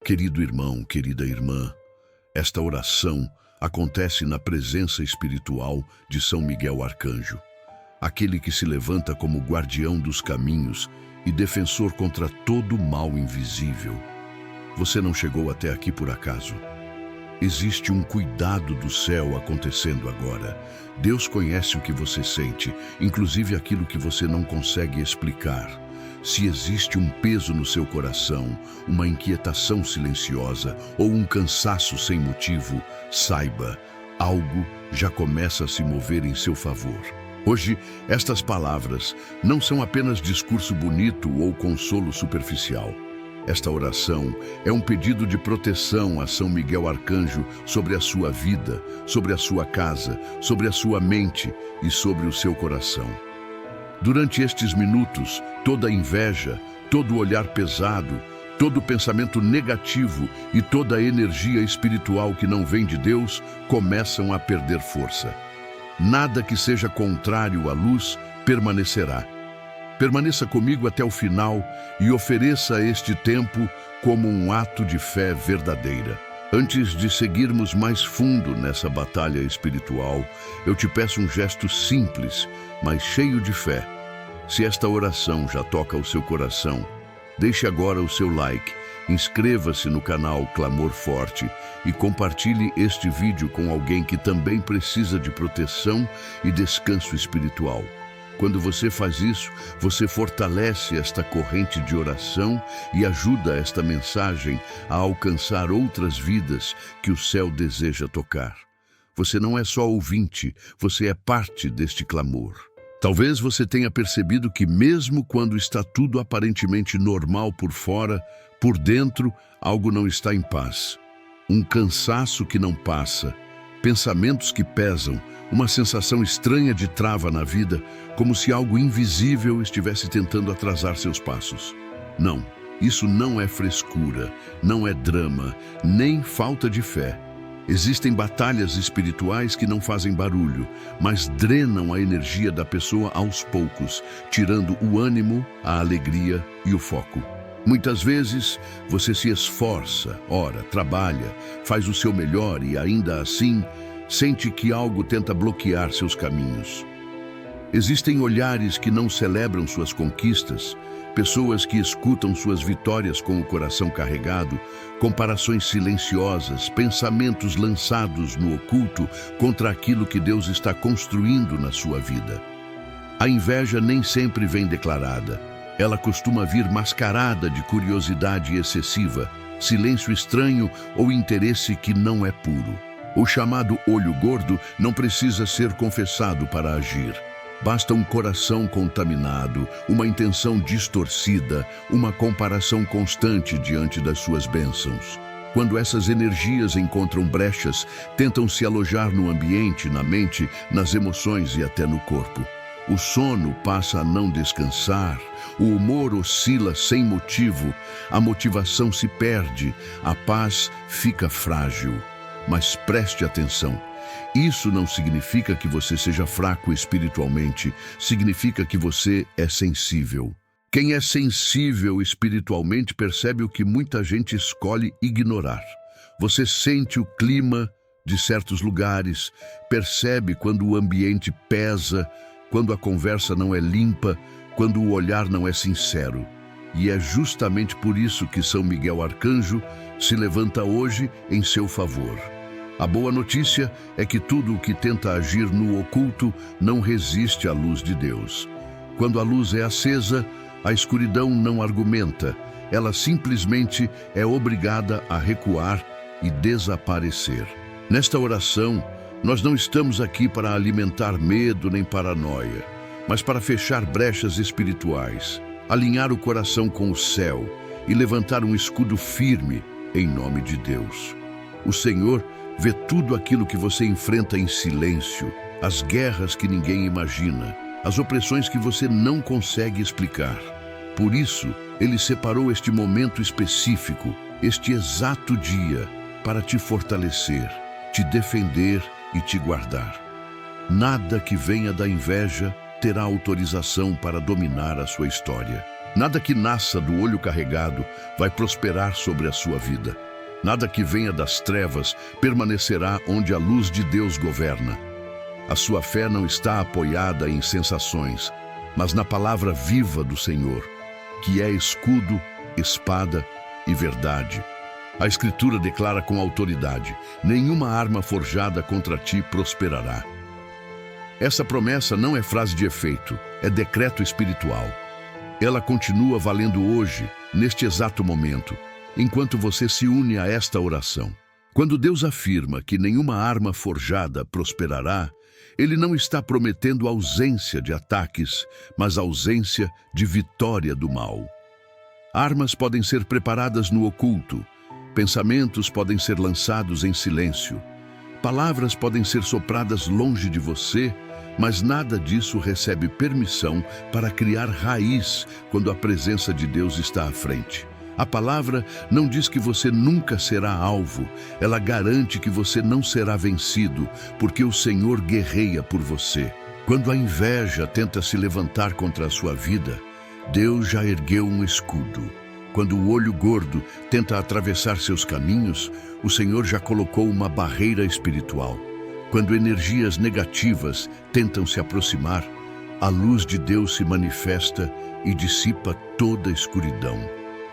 Querido irmão, querida irmã, esta oração acontece na presença espiritual de São Miguel Arcanjo, aquele que se levanta como guardião dos caminhos e defensor contra todo o mal invisível. Você não chegou até aqui por acaso. Existe um cuidado do céu acontecendo agora. Deus conhece o que você sente, inclusive aquilo que você não consegue explicar. Se existe um peso no seu coração, uma inquietação silenciosa ou um cansaço sem motivo, saiba, algo já começa a se mover em seu favor. Hoje, estas palavras não são apenas discurso bonito ou consolo superficial. Esta oração é um pedido de proteção a São Miguel Arcanjo sobre a sua vida, sobre a sua casa, sobre a sua mente e sobre o seu coração. Durante estes minutos, toda inveja, todo olhar pesado, todo pensamento negativo e toda energia espiritual que não vem de Deus começam a perder força. Nada que seja contrário à luz permanecerá. Permaneça comigo até o final e ofereça este tempo como um ato de fé verdadeira. Antes de seguirmos mais fundo nessa batalha espiritual, eu te peço um gesto simples, mas cheio de fé. Se esta oração já toca o seu coração, deixe agora o seu like, inscreva-se no canal Clamor Forte e compartilhe este vídeo com alguém que também precisa de proteção e descanso espiritual. Quando você faz isso, você fortalece esta corrente de oração e ajuda esta mensagem a alcançar outras vidas que o céu deseja tocar. Você não é só ouvinte, você é parte deste clamor. Talvez você tenha percebido que mesmo quando está tudo aparentemente normal por fora, por dentro, algo não está em paz. Um cansaço que não passa, pensamentos que pesam, uma sensação estranha de trava na vida, como se algo invisível estivesse tentando atrasar seus passos. Não, isso não é frescura, não é drama, nem falta de fé. Existem batalhas espirituais que não fazem barulho, mas drenam a energia da pessoa aos poucos, tirando o ânimo, a alegria e o foco. Muitas vezes, você se esforça, ora, trabalha, faz o seu melhor e ainda assim, sente que algo tenta bloquear seus caminhos. Existem olhares que não celebram suas conquistas, pessoas que escutam suas vitórias com o coração carregado, comparações silenciosas, pensamentos lançados no oculto contra aquilo que Deus está construindo na sua vida. A inveja nem sempre vem declarada. Ela costuma vir mascarada de curiosidade excessiva, silêncio estranho ou interesse que não é puro. O chamado olho gordo não precisa ser confessado para agir. Basta um coração contaminado, uma intenção distorcida, uma comparação constante diante das suas bênçãos. Quando essas energias encontram brechas, tentam se alojar no ambiente, na mente, nas emoções e até no corpo. O sono passa a não descansar, o humor oscila sem motivo, a motivação se perde, a paz fica frágil. Mas preste atenção, isso não significa que você seja fraco espiritualmente, significa que você é sensível. Quem é sensível espiritualmente percebe o que muita gente escolhe ignorar. Você sente o clima de certos lugares, percebe quando o ambiente pesa, quando a conversa não é limpa, quando o olhar não é sincero. E é justamente por isso que São Miguel Arcanjo se levanta hoje em seu favor. A boa notícia é que tudo o que tenta agir no oculto não resiste à luz de Deus. Quando a luz é acesa, a escuridão não argumenta, ela simplesmente é obrigada a recuar e desaparecer. Nesta oração, nós não estamos aqui para alimentar medo nem paranoia, mas para fechar brechas espirituais, alinhar o coração com o céu e levantar um escudo firme em nome de Deus. O Senhor vê tudo aquilo que você enfrenta em silêncio, as guerras que ninguém imagina, as opressões que você não consegue explicar. Por isso, Ele separou este momento específico, este exato dia, para te fortalecer, te defender e te guardar. Nada que venha da inveja terá autorização para dominar a sua história. Nada que nasça do olho carregado vai prosperar sobre a sua vida. Nada que venha das trevas permanecerá onde a luz de Deus governa. A sua fé não está apoiada em sensações, mas na palavra viva do Senhor, que é escudo, espada e verdade. A Escritura declara com autoridade: nenhuma arma forjada contra ti prosperará. Essa promessa não é frase de efeito, é decreto espiritual. Ela continua valendo hoje, neste exato momento, enquanto você se une a esta oração. Quando Deus afirma que nenhuma arma forjada prosperará, Ele não está prometendo ausência de ataques, mas ausência de vitória do mal. Armas podem ser preparadas no oculto, pensamentos podem ser lançados em silêncio, palavras podem ser sopradas longe de você, mas nada disso recebe permissão para criar raiz quando a presença de Deus está à frente. A palavra não diz que você nunca será alvo, ela garante que você não será vencido, porque o Senhor guerreia por você. Quando a inveja tenta se levantar contra a sua vida, Deus já ergueu um escudo. Quando o olho gordo tenta atravessar seus caminhos, o Senhor já colocou uma barreira espiritual. Quando energias negativas tentam se aproximar, a luz de Deus se manifesta e dissipa toda a escuridão.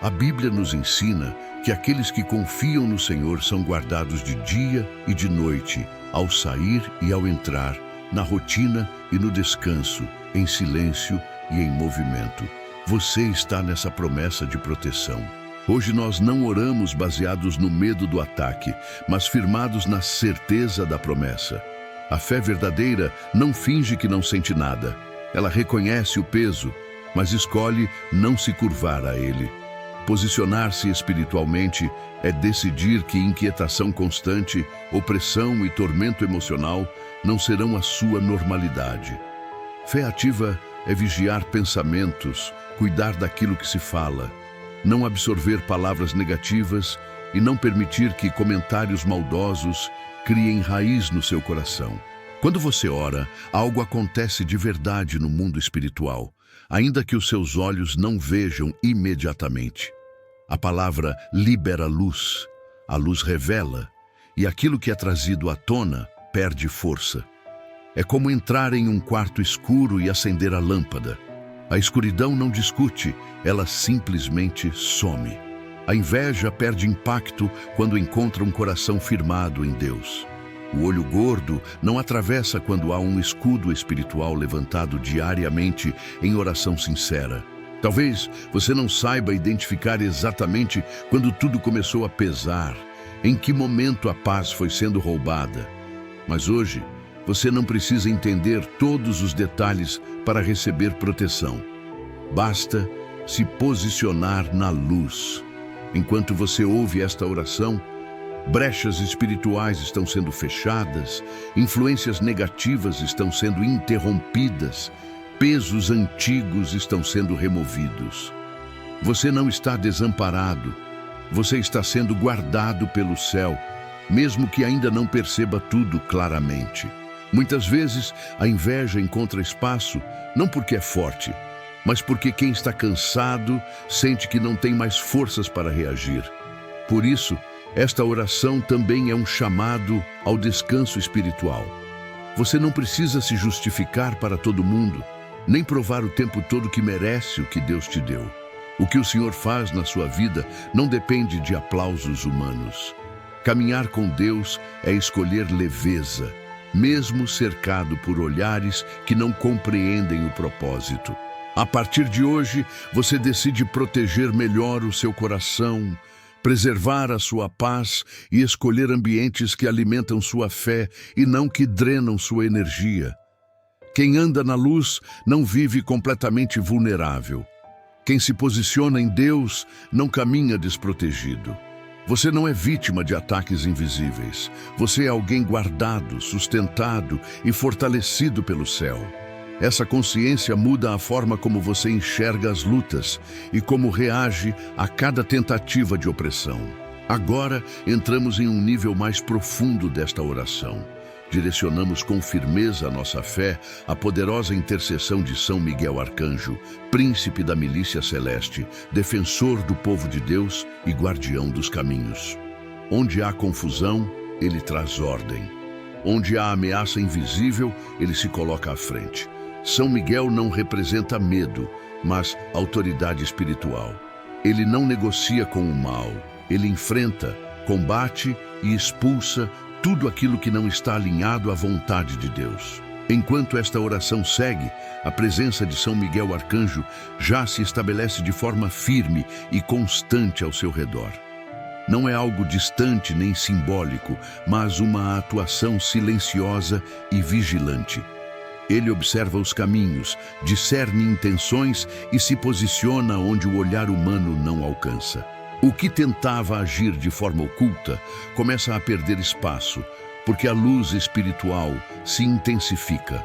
A Bíblia nos ensina que aqueles que confiam no Senhor são guardados de dia e de noite, ao sair e ao entrar, na rotina e no descanso, em silêncio e em movimento. Você está nessa promessa de proteção. Hoje nós não oramos baseados no medo do ataque, mas firmados na certeza da promessa. A fé verdadeira não finge que não sente nada. Ela reconhece o peso, mas escolhe não se curvar a ele. Posicionar-se espiritualmente é decidir que inquietação constante, opressão e tormento emocional não serão a sua normalidade. Fé ativa é vigiar pensamentos, cuidar daquilo que se fala, não absorver palavras negativas e não permitir que comentários maldosos criem raiz no seu coração. Quando você ora, algo acontece de verdade no mundo espiritual, ainda que os seus olhos não vejam imediatamente. A palavra libera luz, a luz revela, e aquilo que é trazido à tona perde força. É como entrar em um quarto escuro e acender a lâmpada. A escuridão não discute, ela simplesmente some. A inveja perde impacto quando encontra um coração firmado em Deus. O olho gordo não atravessa quando há um escudo espiritual levantado diariamente em oração sincera. Talvez você não saiba identificar exatamente quando tudo começou a pesar, em que momento a paz foi sendo roubada. Mas hoje, você não precisa entender todos os detalhes para receber proteção. Basta se posicionar na luz. Enquanto você ouve esta oração, brechas espirituais estão sendo fechadas, influências negativas estão sendo interrompidas, pesos antigos estão sendo removidos. Você não está desamparado, você está sendo guardado pelo céu, mesmo que ainda não perceba tudo claramente. Muitas vezes, a inveja encontra espaço, não porque é forte, mas porque quem está cansado sente que não tem mais forças para reagir. Por isso, esta oração também é um chamado ao descanso espiritual. Você não precisa se justificar para todo mundo, nem provar o tempo todo que merece o que Deus te deu. O que o Senhor faz na sua vida não depende de aplausos humanos. Caminhar com Deus é escolher leveza, mesmo cercado por olhares que não compreendem o propósito. A partir de hoje, você decide proteger melhor o seu coração, preservar a sua paz e escolher ambientes que alimentam sua fé e não que drenam sua energia. Quem anda na luz não vive completamente vulnerável. Quem se posiciona em Deus não caminha desprotegido. Você não é vítima de ataques invisíveis. Você é alguém guardado, sustentado e fortalecido pelo céu. Essa consciência muda a forma como você enxerga as lutas e como reage a cada tentativa de opressão. Agora entramos em um nível mais profundo desta oração. direcionamos com firmeza a nossa fé à poderosa intercessão de São Miguel Arcanjo, príncipe da milícia celeste, defensor do povo de Deus e guardião dos caminhos. Onde há confusão, ele traz ordem. Onde há ameaça invisível, ele se coloca à frente. São Miguel não representa medo, mas autoridade espiritual. Ele não negocia com o mal, ele enfrenta, combate e expulsa tudo aquilo que não está alinhado à vontade de Deus. Enquanto esta oração segue, a presença de São Miguel Arcanjo já se estabelece de forma firme e constante ao seu redor. Não é algo distante nem simbólico, mas uma atuação silenciosa e vigilante. Ele observa os caminhos, discerne intenções e se posiciona onde o olhar humano não alcança. O que tentava agir de forma oculta começa a perder espaço, porque a luz espiritual se intensifica.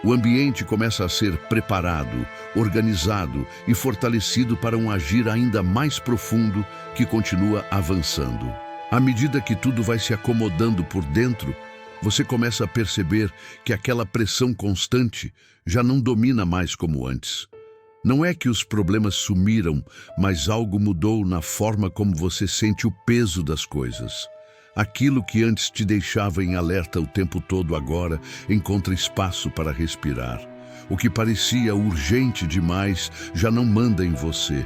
O ambiente começa a ser preparado, organizado e fortalecido para um agir ainda mais profundo que continua avançando. À medida que tudo vai se acomodando por dentro, você começa a perceber que aquela pressão constante já não domina mais como antes. Não é que os problemas sumiram, mas algo mudou na forma como você sente o peso das coisas. Aquilo que antes te deixava em alerta o tempo todo agora encontra espaço para respirar. O que parecia urgente demais já não manda em você.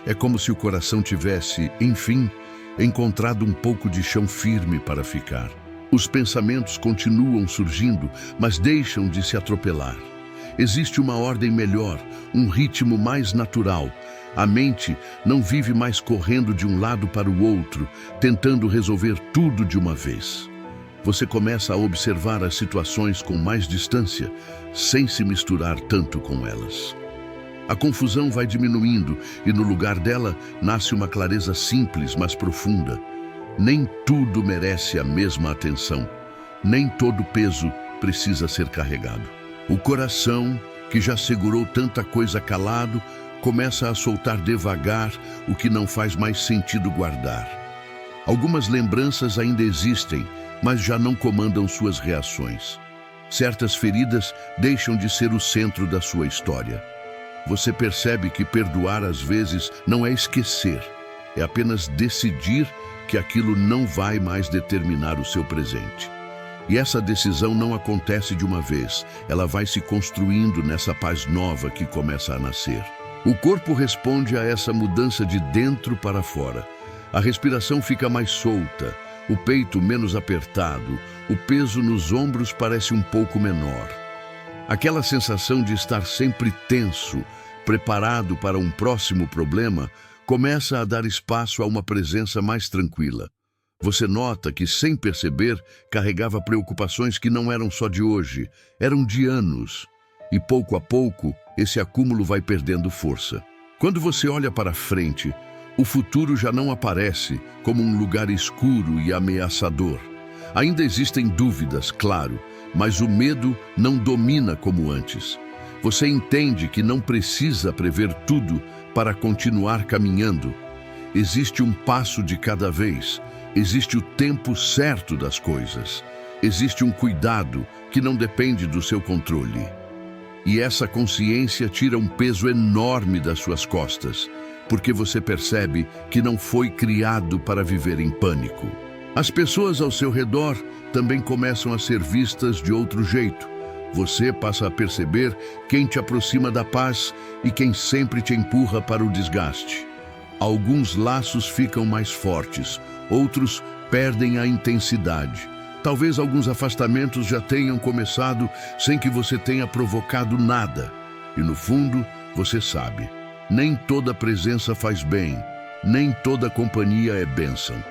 É como se o coração tivesse, enfim, encontrado um pouco de chão firme para ficar. Os pensamentos continuam surgindo, mas deixam de se atropelar. Existe uma ordem melhor, um ritmo mais natural. A mente não vive mais correndo de um lado para o outro, tentando resolver tudo de uma vez. Você começa a observar as situações com mais distância, sem se misturar tanto com elas. A confusão vai diminuindo e no lugar dela nasce uma clareza simples, mas profunda. Nem tudo merece a mesma atenção. Nem todo peso precisa ser carregado. O coração, que já segurou tanta coisa calado, começa a soltar devagar o que não faz mais sentido guardar. Algumas lembranças ainda existem, mas já não comandam suas reações. Certas feridas deixam de ser o centro da sua história. Você percebe que perdoar às vezes não é esquecer, é apenas decidir que aquilo não vai mais determinar o seu presente. E essa decisão não acontece de uma vez, ela vai se construindo nessa paz nova que começa a nascer. O corpo responde a essa mudança de dentro para fora. A respiração fica mais solta, o peito menos apertado, o peso nos ombros parece um pouco menor. Aquela sensação de estar sempre tenso, preparado para um próximo problema, começa a dar espaço a uma presença mais tranquila. Você nota que, sem perceber, carregava preocupações que não eram só de hoje, eram de anos. E pouco a pouco, esse acúmulo vai perdendo força. Quando você olha para frente, o futuro já não aparece como um lugar escuro e ameaçador. Ainda existem dúvidas, claro, mas o medo não domina como antes. Você entende que não precisa prever tudo para continuar caminhando. Existe um passo de cada vez. Existe o tempo certo das coisas. Existe um cuidado que não depende do seu controle. E essa consciência tira um peso enorme das suas costas, porque você percebe que não foi criado para viver em pânico. As pessoas ao seu redor também começam a ser vistas de outro jeito. Você passa a perceber quem te aproxima da paz e quem sempre te empurra para o desgaste. Alguns laços ficam mais fortes, outros perdem a intensidade. Talvez alguns afastamentos já tenham começado sem que você tenha provocado nada. E no fundo, você sabe, nem toda presença faz bem, nem toda companhia é bênção.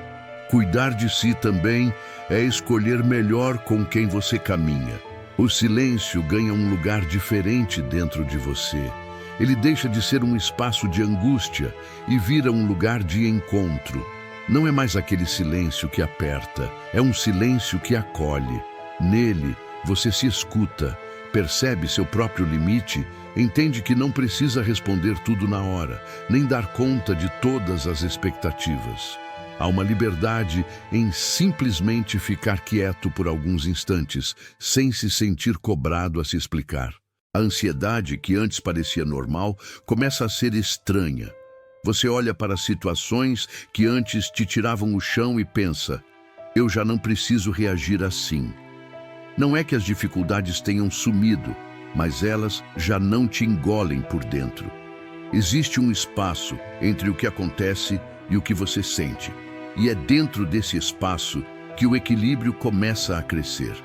Cuidar de si também é escolher melhor com quem você caminha. O silêncio ganha um lugar diferente dentro de você. Ele deixa de ser um espaço de angústia e vira um lugar de encontro. Não é mais aquele silêncio que aperta, é um silêncio que acolhe. Nele, você se escuta, percebe seu próprio limite, entende que não precisa responder tudo na hora, nem dar conta de todas as expectativas. Há uma liberdade em simplesmente ficar quieto por alguns instantes, sem se sentir cobrado a se explicar. A ansiedade, que antes parecia normal, começa a ser estranha. Você olha para situações que antes te tiravam o chão e pensa: eu já não preciso reagir assim. Não é que as dificuldades tenham sumido, mas elas já não te engolem por dentro. Existe um espaço entre o que acontece e o que você sente. E é dentro desse espaço que o equilíbrio começa a crescer.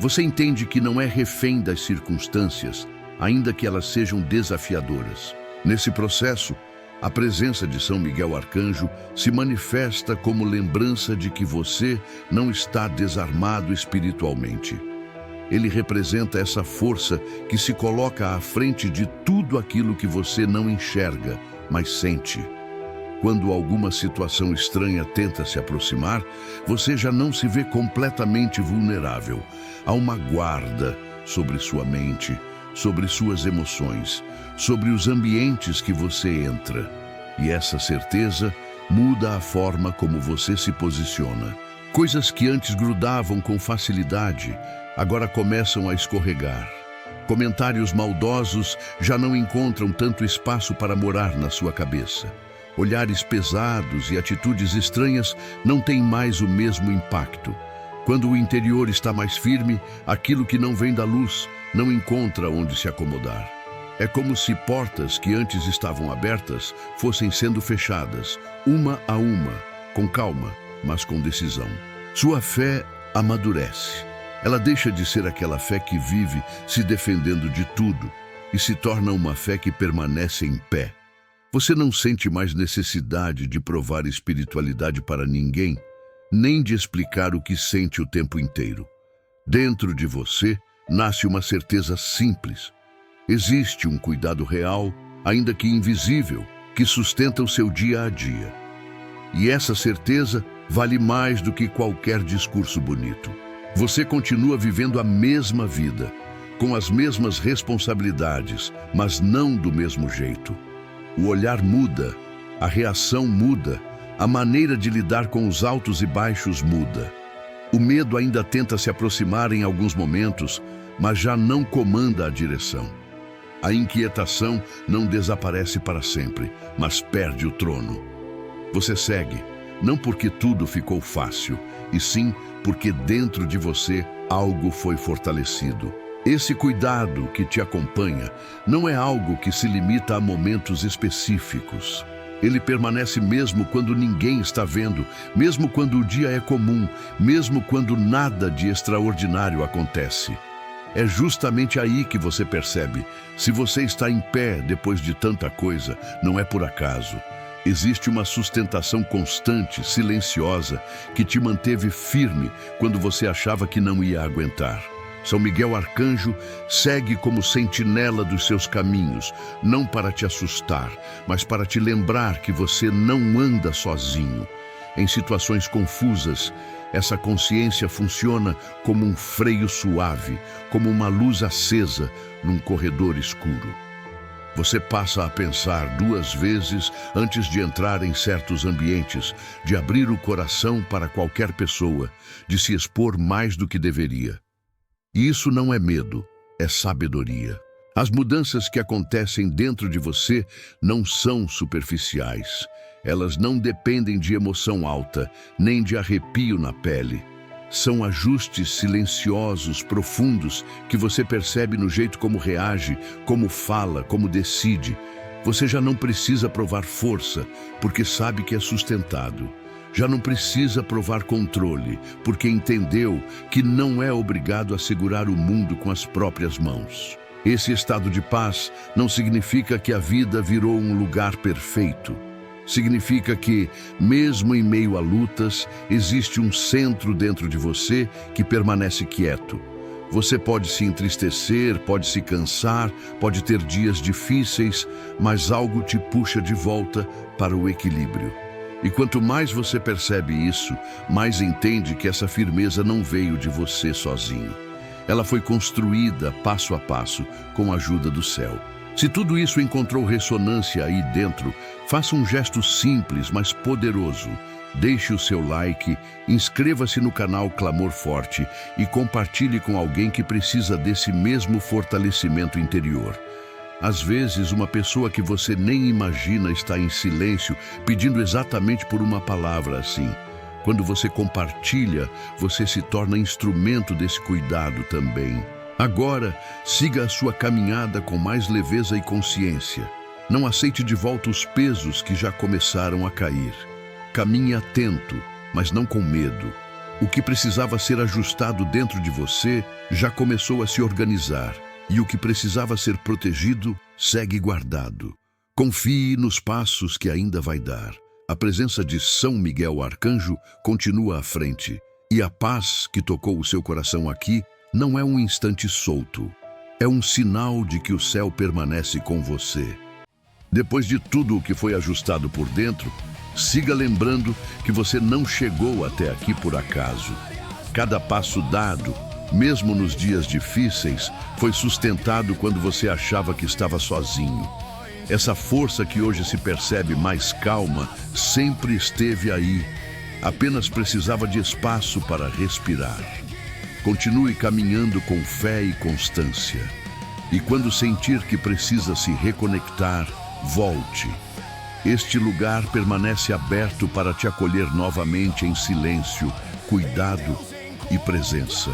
Você entende que não é refém das circunstâncias, ainda que elas sejam desafiadoras. Nesse processo, a presença de São Miguel Arcanjo se manifesta como lembrança de que você não está desarmado espiritualmente. Ele representa essa força que se coloca à frente de tudo aquilo que você não enxerga, mas sente. Quando alguma situação estranha tenta se aproximar, você já não se vê completamente vulnerável. Há uma guarda sobre sua mente, sobre suas emoções, sobre os ambientes que você entra. E essa certeza muda a forma como você se posiciona. Coisas que antes grudavam com facilidade, agora começam a escorregar. Comentários maldosos já não encontram tanto espaço para morar na sua cabeça. Olhares pesados e atitudes estranhas não têm mais o mesmo impacto. Quando o interior está mais firme, aquilo que não vem da luz não encontra onde se acomodar. É como se portas que antes estavam abertas fossem sendo fechadas, uma a uma, com calma, mas com decisão. Sua fé amadurece. Ela deixa de ser aquela fé que vive se defendendo de tudo e se torna uma fé que permanece em pé. Você não sente mais necessidade de provar espiritualidade para ninguém, nem de explicar o que sente o tempo inteiro. Dentro de você nasce uma certeza simples. Existe um cuidado real, ainda que invisível, que sustenta o seu dia a dia. E essa certeza vale mais do que qualquer discurso bonito. Você continua vivendo a mesma vida, com as mesmas responsabilidades, mas não do mesmo jeito. O olhar muda, a reação muda, a maneira de lidar com os altos e baixos muda. O medo ainda tenta se aproximar em alguns momentos, mas já não comanda a direção. A inquietação não desaparece para sempre, mas perde o trono. Você segue, não porque tudo ficou fácil, e sim porque dentro de você algo foi fortalecido. Esse cuidado que te acompanha não é algo que se limita a momentos específicos. Ele permanece mesmo quando ninguém está vendo, mesmo quando o dia é comum, mesmo quando nada de extraordinário acontece. É justamente aí que você percebe, se você está em pé depois de tanta coisa, não é por acaso. Existe uma sustentação constante, silenciosa, que te manteve firme quando você achava que não ia aguentar. São Miguel Arcanjo segue como sentinela dos seus caminhos, não para te assustar, mas para te lembrar que você não anda sozinho. Em situações confusas, essa consciência funciona como um freio suave, como uma luz acesa num corredor escuro. Você passa a pensar 2 vezes antes de entrar em certos ambientes, de abrir o coração para qualquer pessoa, de se expor mais do que deveria. E isso não é medo, é sabedoria. As mudanças que acontecem dentro de você não são superficiais. Elas não dependem de emoção alta, nem de arrepio na pele. São ajustes silenciosos, profundos, que você percebe no jeito como reage, como fala, como decide. Você já não precisa provar força, porque sabe que é sustentado. Já não precisa provar controle, porque entendeu que não é obrigado a segurar o mundo com as próprias mãos. Esse estado de paz não significa que a vida virou um lugar perfeito. Significa que, mesmo em meio a lutas, existe um centro dentro de você que permanece quieto. Você pode se entristecer, pode se cansar, pode ter dias difíceis, mas algo te puxa de volta para o equilíbrio. E quanto mais você percebe isso, mais entende que essa firmeza não veio de você sozinho. Ela foi construída passo a passo com a ajuda do céu. Se tudo isso encontrou ressonância aí dentro, faça um gesto simples, mas poderoso. Deixe o seu like, inscreva-se no canal Clamor Forte e compartilhe com alguém que precisa desse mesmo fortalecimento interior. Às vezes, uma pessoa que você nem imagina está em silêncio, pedindo exatamente por uma palavra assim. Quando você compartilha, você se torna instrumento desse cuidado também. Agora, siga a sua caminhada com mais leveza e consciência. Não aceite de volta os pesos que já começaram a cair. Caminhe atento, mas não com medo. O que precisava ser ajustado dentro de você já começou a se organizar, e o que precisava ser protegido segue guardado. Confie nos passos que ainda vai dar. A presença de São Miguel Arcanjo continua à frente, e a paz que tocou o seu coração aqui não é um instante solto. É um sinal de que o céu permanece com você. Depois de tudo o que foi ajustado por dentro, siga lembrando que você não chegou até aqui por acaso. Cada passo dado, mesmo nos dias difíceis, foi sustentado quando você achava que estava sozinho. Essa força que hoje se percebe mais calma sempre esteve aí. Apenas precisava de espaço para respirar. Continue caminhando com fé e constância. E quando sentir que precisa se reconectar, volte. Este lugar permanece aberto para te acolher novamente em silêncio, cuidado e presença.